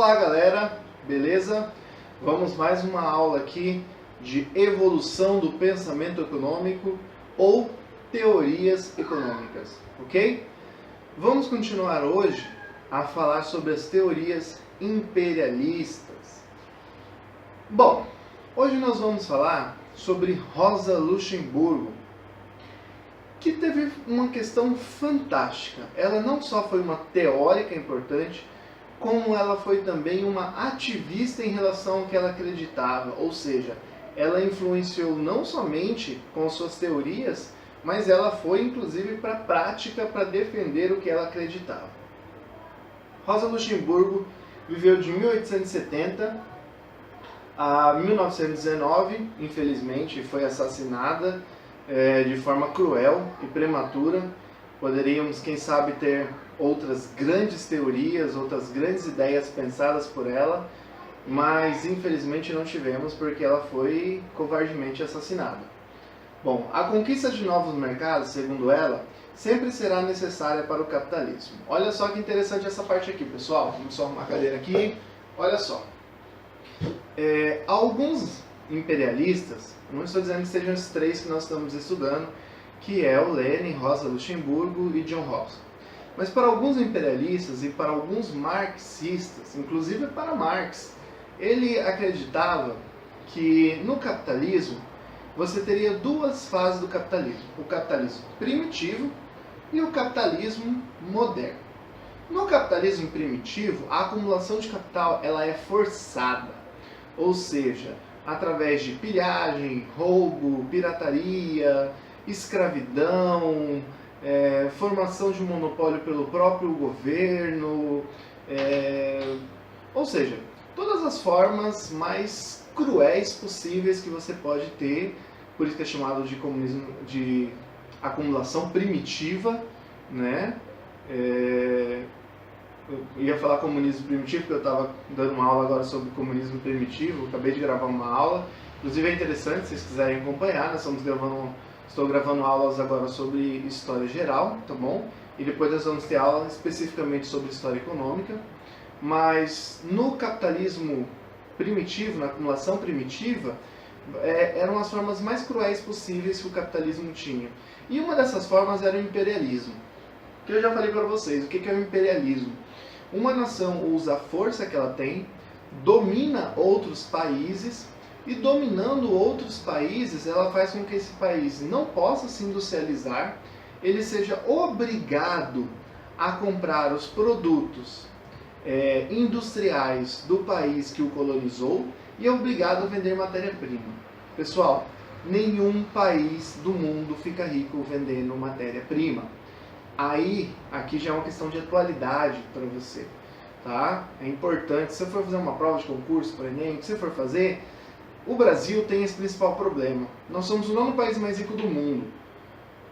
Olá galera, beleza? Vamos mais uma aula aqui de evolução do pensamento econômico ou teorias econômicas, ok? Vamos continuar hoje a falar sobre as teorias imperialistas. Bom, hoje nós vamos falar sobre Rosa Luxemburgo, que teve uma questão fantástica. Ela não só foi uma teórica importante, como ela foi também uma ativista em relação ao que ela acreditava, ou seja, ela influenciou não somente com suas teorias, mas ela foi inclusive para a prática para defender o que ela acreditava. Rosa Luxemburgo viveu de 1870 a 1919, infelizmente foi assassinada de forma cruel e prematura. Poderíamos, quem sabe, ter outras grandes teorias, outras grandes ideias pensadas por ela, mas infelizmente não tivemos porque ela foi covardemente assassinada. Bom, a conquista de novos mercados, segundo ela, sempre será necessária para o capitalismo. Olha só que interessante essa parte aqui, pessoal. Vamos só arrumar a cadeira aqui. Olha só. Alguns imperialistas, não estou dizendo que sejam esses três que nós estamos estudando, que é o Lenin, Rosa Luxemburgo e John Rawls. Mas para alguns imperialistas e para alguns marxistas, inclusive para Marx, ele acreditava que no capitalismo você teria duas fases do capitalismo: o capitalismo primitivo e o capitalismo moderno. No capitalismo primitivo, a acumulação de capital ela é forçada, ou seja, através de pilhagem, roubo, pirataria, escravidão, formação de monopólio pelo próprio governo, ou seja, todas as formas mais cruéis possíveis que você pode ter. Por isso que é chamado de comunismo, de acumulação primitiva, né? Eu ia falar comunismo primitivo, porque eu estava dando uma aula agora sobre comunismo primitivo, acabei de gravar uma aula, inclusive é interessante, se vocês quiserem acompanhar, estou gravando aulas agora sobre história geral, tá bom? E depois nós vamos ter aula especificamente sobre história econômica, mas no capitalismo primitivo, na acumulação primitiva, eram as formas mais cruéis possíveis que o capitalismo tinha. E uma dessas formas era o imperialismo, que eu já falei para vocês. O que é o imperialismo? Uma nação usa a força que ela tem, domina outros países, e dominando outros países, ela faz com que esse país não possa se industrializar, ele seja obrigado a comprar os produtos industriais do país que o colonizou e é obrigado a vender matéria-prima. Pessoal, nenhum país do mundo fica rico vendendo matéria-prima. Aqui já é uma questão de atualidade para você, tá? É importante, se você for fazer uma prova de concurso para o Enem, o que você for fazer, o Brasil tem esse principal problema. Nós somos o 9º país mais rico do mundo,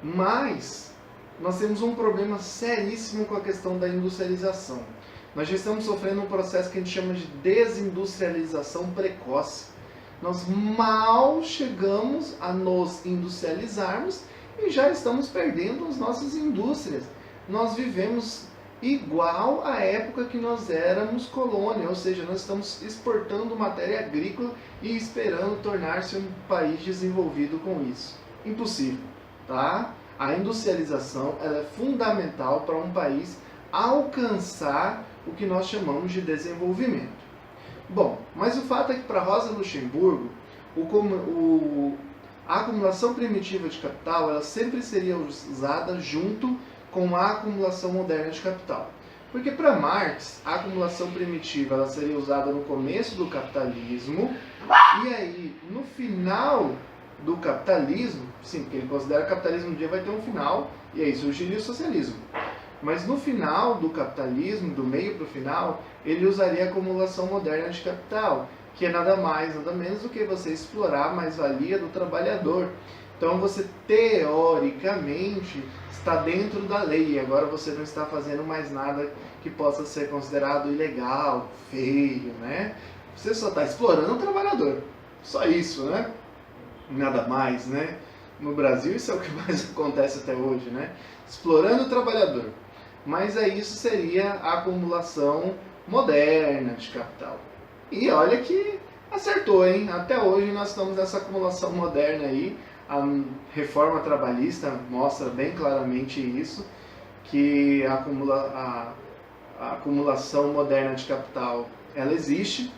mas nós temos um problema seríssimo com a questão da industrialização. Nós já estamos sofrendo um processo que a gente chama de desindustrialização precoce. Nós mal chegamos a nos industrializarmos e já estamos perdendo as nossas indústrias. Nós vivemos igual à época que nós éramos colônia, ou seja, nós estamos exportando matéria agrícola e esperando tornar-se um país desenvolvido com isso. Impossível, tá? A industrialização ela é fundamental para um país alcançar o que nós chamamos de desenvolvimento. Bom, mas o fato é que para Rosa Luxemburgo, a acumulação primitiva de capital ela sempre seria usada junto com a acumulação moderna de capital. Porque para Marx, a acumulação primitiva ela seria usada no começo do capitalismo e aí no final do capitalismo, sim, porque ele considera que o capitalismo um dia vai ter um final e aí surgiria o socialismo. Mas no final do capitalismo, do meio para o final, ele usaria a acumulação moderna de capital, que é nada mais, nada menos do que você explorar a mais-valia do trabalhador. Então você, teoricamente, está dentro da lei, agora você não está fazendo mais nada que possa ser considerado ilegal, feio, né? Você só está explorando o trabalhador, só isso, né? Nada mais, né? No Brasil isso é o que mais acontece até hoje, né? Explorando o trabalhar. Mas aí isso seria a acumulação moderna de capital. E olha que acertou, hein? Até hoje nós estamos nessa acumulação moderna aí. A reforma trabalhista mostra bem claramente isso, que a acumulação moderna de capital, ela existe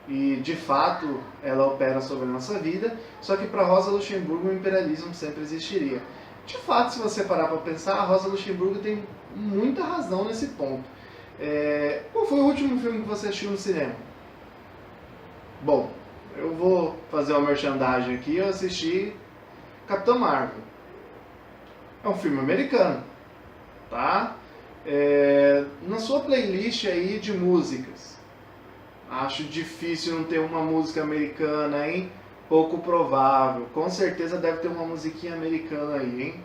e de fato ela opera sobre a nossa vida, só que para Rosa Luxemburgo o imperialismo sempre existiria. De fato, se você parar para pensar, a Rosa Luxemburgo tem muita razão nesse ponto. Qual foi o último filme que você assistiu no cinema? Bom, eu vou fazer uma merchandising aqui, eu assisti Capitão Marvel. É um filme americano, tá? Na sua playlist aí de músicas, acho difícil não ter uma música americana, hein? Pouco provável. Com certeza deve ter uma musiquinha americana aí, hein?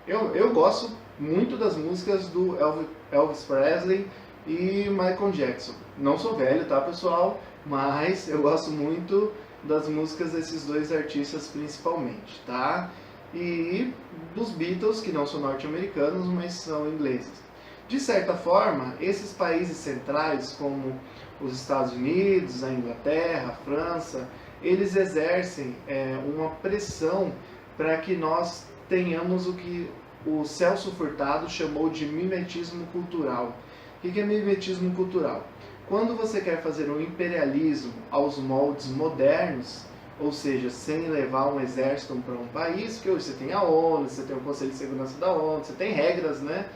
Eu gosto muito das músicas do Elvis Presley e Michael Jackson. Não sou velho, tá, pessoal? Mas eu gosto muito das músicas desses dois artistas principalmente, tá? E dos Beatles, que não são norte-americanos, mas são ingleses. De certa forma, esses países centrais, como os Estados Unidos, a Inglaterra, a França, eles exercem uma pressão para que nós tenhamos o que o Celso Furtado chamou de mimetismo cultural. O que é mimetismo cultural? Quando você quer fazer um imperialismo aos moldes modernos, ou seja, sem levar um exército para um país, porque hoje você tem a ONU, você tem o Conselho de Segurança da ONU, você tem regras, né?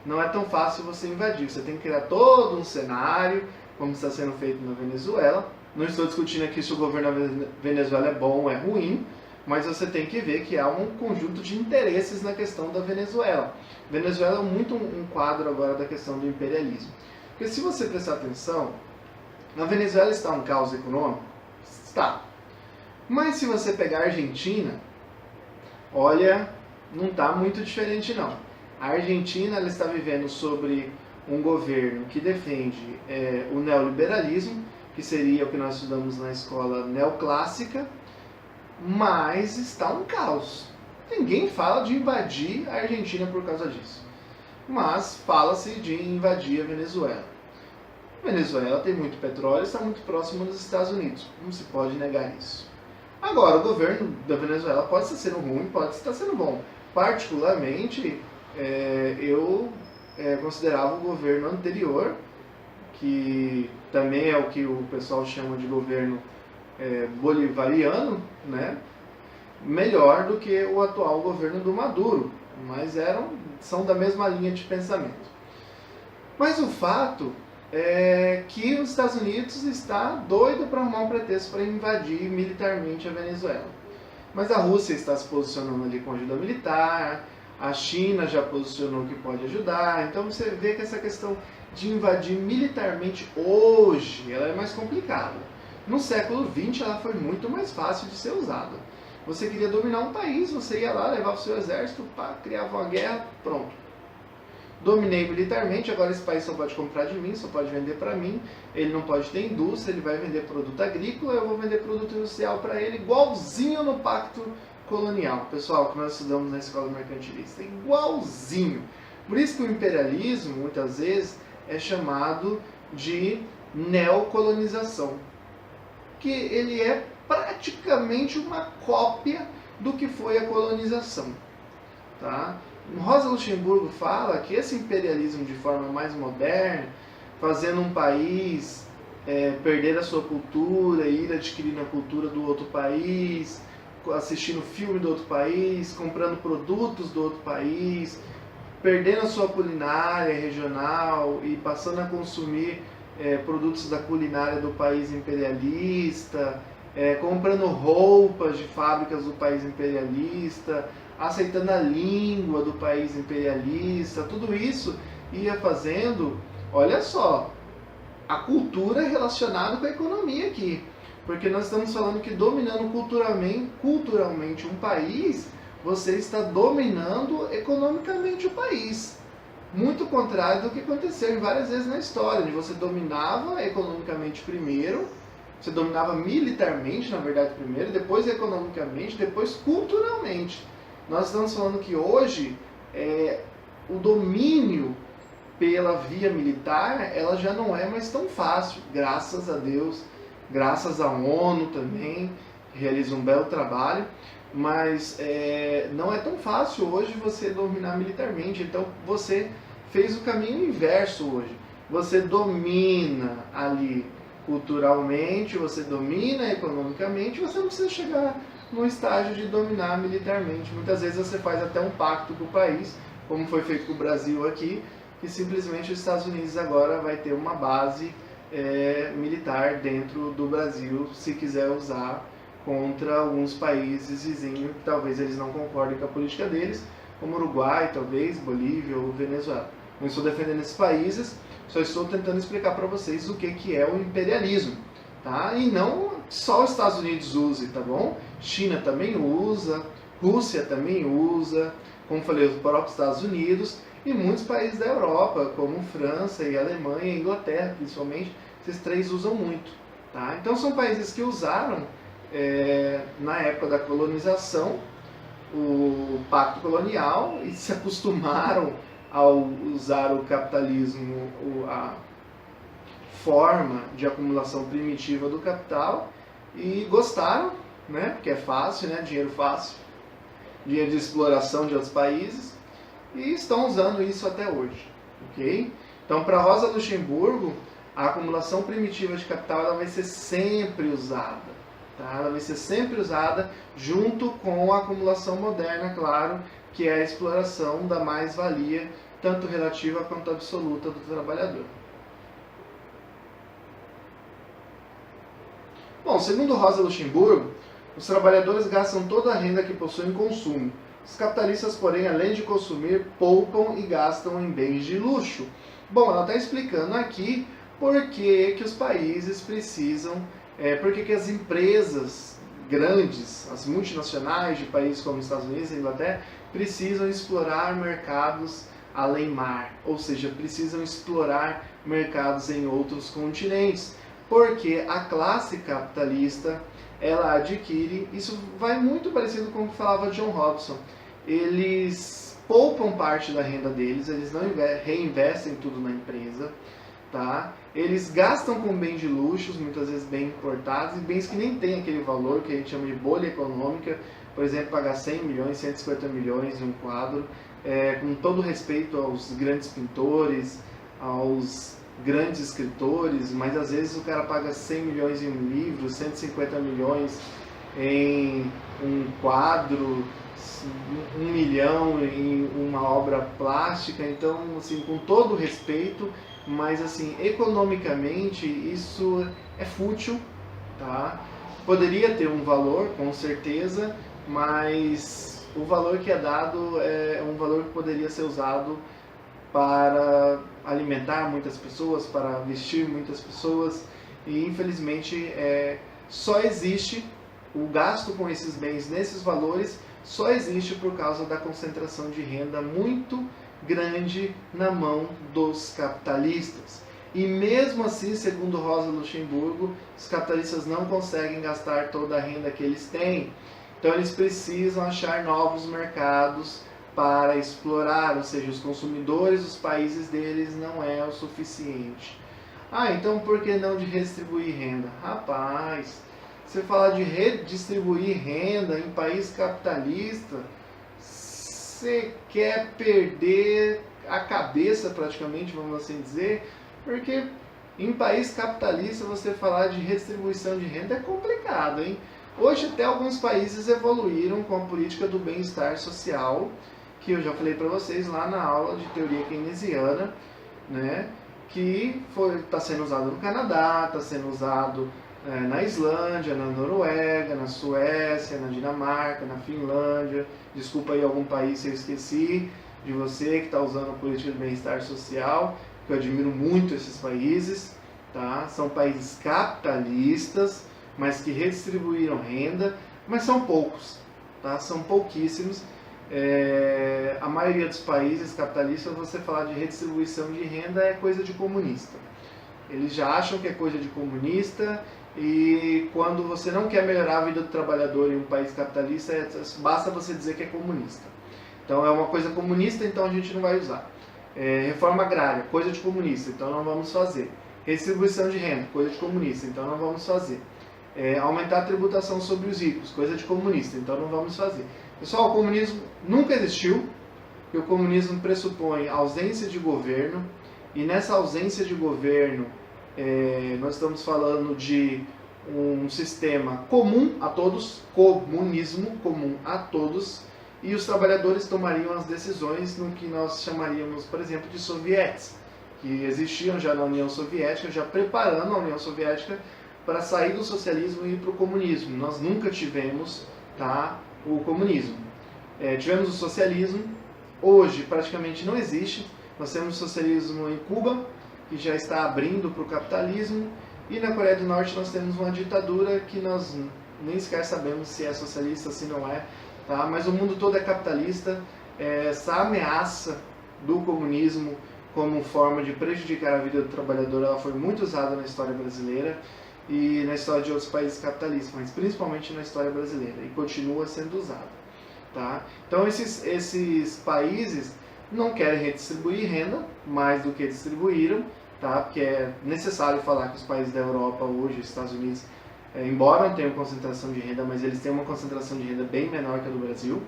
Não é tão fácil você invadir, você tem que criar todo um cenário, como está sendo feito na Venezuela. Não estou discutindo aqui se o governo da Venezuela é bom ou é ruim, mas você tem que ver que há um conjunto de interesses na questão da Venezuela. Venezuela é muito um quadro agora da questão do imperialismo. Porque se você prestar atenção, na Venezuela está um caos econômico? Está. Mas se você pegar a Argentina, olha, não está muito diferente não. A Argentina ela está vivendo sobre um governo que defende o neoliberalismo, que seria o que nós estudamos na escola neoclássica, mas está um caos. Ninguém fala de invadir a Argentina por causa disso. Mas fala-se de invadir a Venezuela. A Venezuela tem muito petróleo e está muito próximo dos Estados Unidos. Não se pode negar isso. Agora, o governo da Venezuela pode estar sendo ruim, pode estar sendo bom. Particularmente, eu considerava o governo anterior, que também é o que o pessoal chama de governo bolivariano, né? Melhor do que o atual governo do Maduro, mas são da mesma linha de pensamento. Mas o fato é que os Estados Unidos está doido para arrumar um pretexto para invadir militarmente a Venezuela. Mas a Rússia está se posicionando ali com ajuda militar, a China já posicionou que pode ajudar, então você vê que essa questão de invadir militarmente hoje, ela é mais complicada. No século XX ela foi muito mais fácil de ser usada. Você queria dominar um país, você ia lá, levava o seu exército, criava uma guerra, pronto. Dominei militarmente, agora esse país só pode comprar de mim, só pode vender para mim, ele não pode ter indústria, ele vai vender produto agrícola, eu vou vender produto industrial para ele, igualzinho no pacto colonial. Pessoal, que nós estudamos na escola mercantilista, igualzinho. Por isso que o imperialismo, muitas vezes, é chamado de neocolonização, que ele é praticamente uma cópia do que foi a colonização, tá? Rosa Luxemburgo fala que esse imperialismo de forma mais moderna, fazendo um país perder a sua cultura, ir adquirindo a cultura do outro país, assistindo filme do outro país, comprando produtos do outro país, perdendo a sua culinária regional e passando a consumir produtos da culinária do país imperialista, comprando roupas de fábricas do país imperialista, aceitando a língua do país imperialista, tudo isso ia fazendo, olha só, a cultura relacionada com a economia aqui. Porque nós estamos falando que dominando culturalmente um país, você está dominando economicamente o país. Muito contrário do que aconteceu várias vezes na história, onde você dominava economicamente primeiro, você dominava militarmente, na verdade, primeiro, depois economicamente, depois culturalmente. Nós estamos falando que hoje o domínio pela via militar, ela já não é mais tão fácil, graças a Deus, graças à ONU também, que realiza um belo trabalho, mas não é tão fácil hoje você dominar militarmente, então você fez o caminho inverso hoje. Você domina ali culturalmente, você domina economicamente, você não precisa chegar no estágio de dominar militarmente. Muitas vezes você faz até um pacto com o país, como foi feito com o Brasil aqui, que simplesmente os Estados Unidos agora vai ter uma base militar dentro do Brasil, se quiser usar contra alguns países vizinhos, que talvez eles não concordem com a política deles, como Uruguai, talvez, Bolívia ou Venezuela. Não estou defendendo esses países, só estou tentando explicar para vocês o que é o imperialismo, tá? E não só os Estados Unidos usem, tá bom? China também usa, Rússia também usa, como falei, os próprios Estados Unidos e muitos países da Europa, como França e Alemanha e Inglaterra, principalmente, esses três usam muito, tá? Então são países que usaram, na época da colonização, o pacto colonial e se acostumaram ao usar o capitalismo, a forma de acumulação primitiva do capital, e gostaram, né? Porque é fácil, né? Dinheiro fácil, dinheiro de exploração de outros países, e estão usando isso até hoje, ok? Então, para Rosa Luxemburgo, a acumulação primitiva de capital ela vai ser sempre usada, tá? Ela vai ser sempre usada junto com a acumulação moderna, claro, que é a exploração da mais-valia, tanto relativa quanto absoluta do trabalhador. Bom, segundo Rosa Luxemburgo, os trabalhadores gastam toda a renda que possuem em consumo. Os capitalistas, porém, além de consumir, poupam e gastam em bens de luxo. Bom, ela está explicando aqui por que os países precisam, por que as empresas grandes, as multinacionais de países como os Estados Unidos e Inglaterra, precisam explorar mercados além mar, ou seja, precisam explorar mercados em outros continentes, porque a classe capitalista ela adquire, isso vai muito parecido com o que falava John Robson, eles poupam parte da renda deles, eles não reinvestem tudo na empresa, tá? Eles gastam com bens de luxos, muitas vezes bem importados, e bens que nem têm aquele valor que a gente chama de bolha econômica, por exemplo, pagar 100 milhões, 150 milhões em um quadro, com todo respeito aos grandes pintores, aos grandes escritores, mas às vezes o cara paga 100 milhões em um livro, 150 milhões em um quadro, 1 milhão em uma obra plástica. Então, assim, com todo respeito, mas assim, economicamente isso é fútil, tá? Poderia ter um valor, com certeza, mas o valor que é dado é um valor que poderia ser usado para alimentar muitas pessoas, para vestir muitas pessoas, e infelizmente só existe o gasto com esses bens nesses valores, só existe por causa da concentração de renda muito grande na mão dos capitalistas. E mesmo assim, segundo Rosa Luxemburgo, os capitalistas não conseguem gastar toda a renda que eles têm. Então eles precisam achar novos mercados para explorar, ou seja, os consumidores dos países deles não é o suficiente. Ah, então por que não de redistribuir renda? Rapaz, você falar de redistribuir renda em país capitalista, você quer perder a cabeça praticamente, vamos assim dizer, porque em país capitalista você falar de redistribuição de renda é complicado, hein? Hoje até alguns países evoluíram com a política do bem-estar social, que eu já falei para vocês lá na aula de teoria keynesiana, né? Que está sendo usado no Canadá, está sendo usado na Islândia, na Noruega, na Suécia, na Dinamarca, na Finlândia. Desculpa aí algum país se eu esqueci de você que está usando a política de bem-estar social, que eu admiro muito esses países, tá? São países capitalistas, mas que redistribuíram renda, mas são poucos, tá? São pouquíssimos. A maioria dos países capitalistas, você falar de redistribuição de renda é coisa de comunista. Eles já acham que é coisa de comunista, e quando você não quer melhorar a vida do trabalhador em um país capitalista, basta você dizer que é comunista. Então é uma coisa comunista, então a gente não vai usar. Reforma agrária, coisa de comunista, então não vamos fazer. Redistribuição de renda, coisa de comunista, então não vamos fazer. Aumentar a tributação sobre os ricos, coisa de comunista, então não vamos fazer. Pessoal, o comunismo nunca existiu, porque o comunismo pressupõe ausência de governo, e nessa ausência de governo, nós estamos falando de um sistema comum a todos, comunismo comum a todos, e os trabalhadores tomariam as decisões no que nós chamaríamos, por exemplo, de sovietes, que existiam já na União Soviética, já preparando a União Soviética para sair do socialismo e ir para o comunismo. Nós nunca tivemos, tá, o comunismo. Tivemos o socialismo, hoje praticamente não existe. Nós temos o socialismo em Cuba, que já está abrindo para o capitalismo, e na Coreia do Norte nós temos uma ditadura que nós nem sequer sabemos se é socialista, se não é. Tá? Mas o mundo todo é capitalista. Essa ameaça do comunismo como forma de prejudicar a vida do trabalhador, ela foi muito usada na história brasileira e na história de outros países capitalistas, mas principalmente na história brasileira, e continua sendo usada. Tá? Então esses países não querem redistribuir renda mais do que distribuíram, tá? Porque é necessário falar que os países da Europa hoje, os Estados Unidos, embora não tenham concentração de renda, mas eles têm uma concentração de renda bem menor que a do Brasil,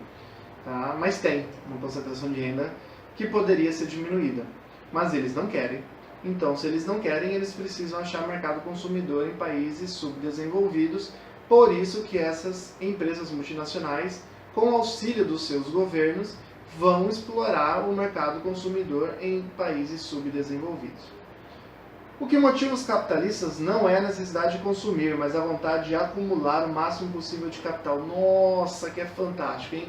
tá? Mas tem uma concentração de renda que poderia ser diminuída, mas eles não querem. Então, se eles não querem, eles precisam achar mercado consumidor em países subdesenvolvidos. Por isso que essas empresas multinacionais, com o auxílio dos seus governos, vão explorar o mercado consumidor em países subdesenvolvidos. O que motiva os capitalistas não é a necessidade de consumir, mas a vontade de acumular o máximo possível de capital. Nossa, que é fantástico, hein?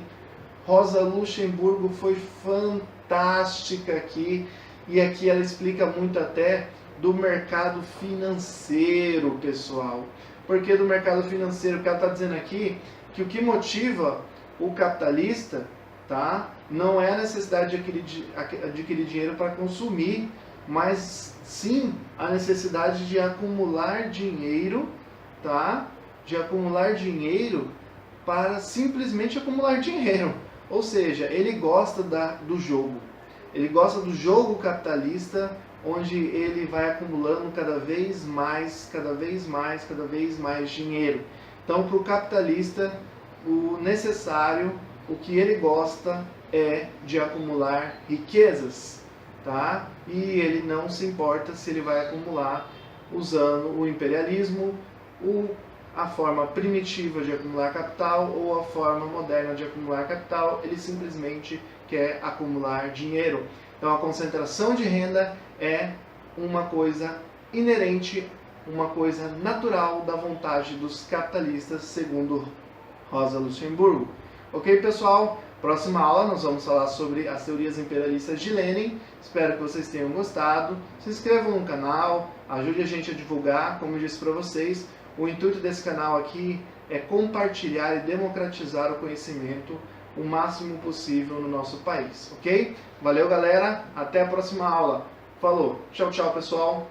Rosa Luxemburgo foi fantástica aqui, e aqui ela explica muito até do mercado financeiro, pessoal. Por que do mercado financeiro? Porque ela está dizendo aqui que o que motiva o capitalista, tá, não é a necessidade de adquirir dinheiro para consumir, mas sim a necessidade de acumular dinheiro, tá? De acumular dinheiro para simplesmente acumular dinheiro. Ou seja, ele gosta do jogo. Ele gosta do jogo capitalista, onde ele vai acumulando cada vez mais dinheiro. Então, para o capitalista, o necessário, o que ele gosta é de acumular riquezas. Tá? E ele não se importa se ele vai acumular usando o imperialismo, a forma primitiva de acumular capital ou a forma moderna de acumular capital. Ele simplesmente quer acumular dinheiro. Então a concentração de renda é uma coisa inerente, uma coisa natural da vontade dos capitalistas, segundo Rosa Luxemburgo. Ok, pessoal? Próxima aula nós vamos falar sobre as teorias imperialistas de Lenin. Espero que vocês tenham gostado. Se inscrevam no canal, ajude a gente a divulgar. Como eu disse para vocês, o intuito desse canal aqui é compartilhar e democratizar o conhecimento o máximo possível no nosso país, ok? Valeu, galera. Até a próxima aula. Falou. Tchau, tchau, pessoal.